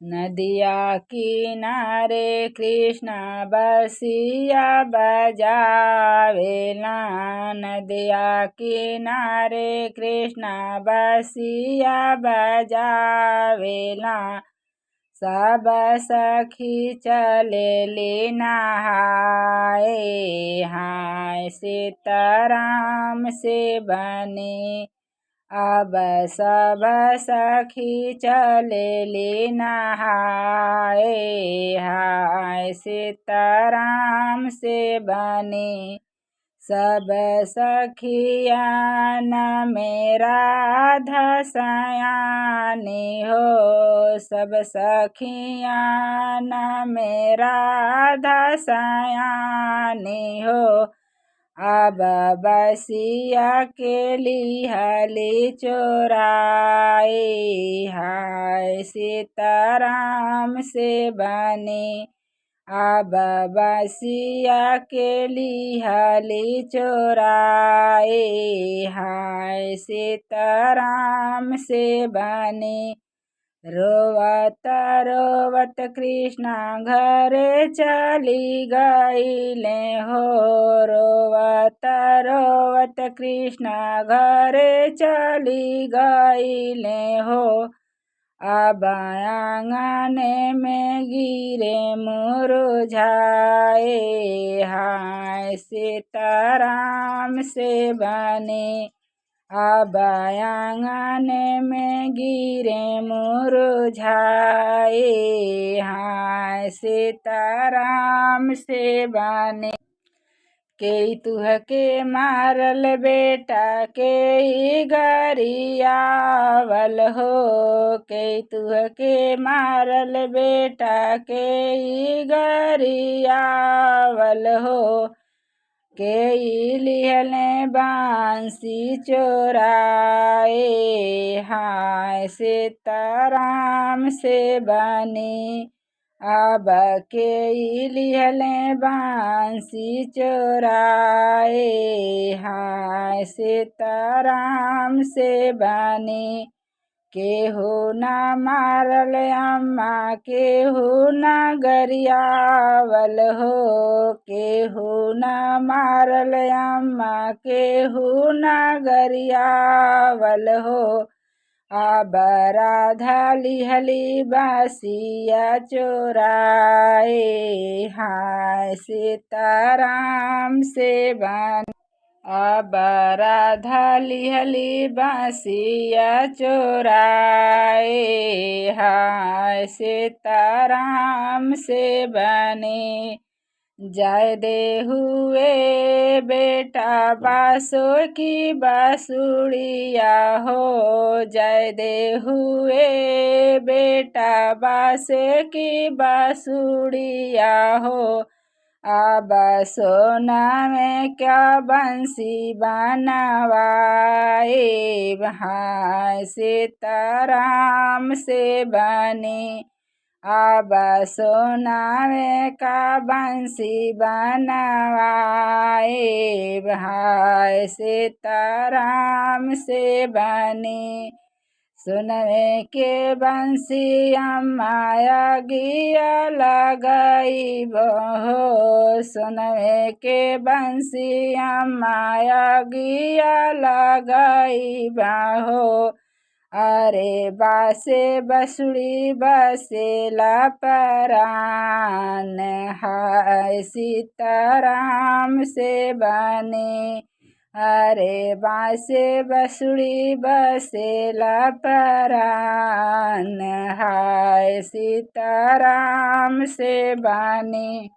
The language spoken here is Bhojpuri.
नदिया किनारे कृष्ण बसिया बजावेला। नदिया किनारे कृष्ण बसिया बजावेला। सब सखी चलेली नहाए हाय सीताराम से बने। अब सब सखी चलेली नहाए हाय सीताराम से बने। सब सखियान मेरा धसयानी हो। सब सखियान मेरा धसयानी हो। अब बसिया के लिहली चोराए हाय सीताराम से बने। अब बसिया के लिहली चोराए हाय सीताराम से बने। रोवत रोवत कृष्ण घरे चली गईले हो। रोवत रोवत कृष्ण घरे चली गईले हो। अब आंगन में गिरे मुरझाए हाय सीताराम से बने। अब आंगन में गिरे मुरझाए हाय सीताराम से बने। के तुह के मारल बेटा के गरियावल हो। के तुह के मारल बेटा के गरियावल हो। के लिहले बांसी चोराए हाय सीताराम से बने। अब के लिहले बांसी चोराए हाय सीताराम से बने। केहू न मारल अम्मा केहू न गरियावल हो। केहू न मारल अम्मा केहू न गरियावल हो। अब राधा लिहली बासिया चोराए हाय सीताराम से बने। अब राधा लिहली बासिया चोराए हाय सीताराम से बने। जय दे हुए बेटा बासो की बांसुरिया हो। जय दे हुए बेटा बांसो की बांसुरिया हो। अब सोना में क्या बंसी बनवाए हाय सीताराम से बने। अब सोना में का बंसी बनवाए हाय सीताराम से बने। सुनवे के बंसी अम्माया गिया लगाई बहो। सुनवे के बंसी अम्माया गिया लगाई बहो। अरे बासे बसुड़ी बसेला परान हाय सीताराम से बने। अरे बासे बसुड़ी बसेला परान हाय सीताराम से बने।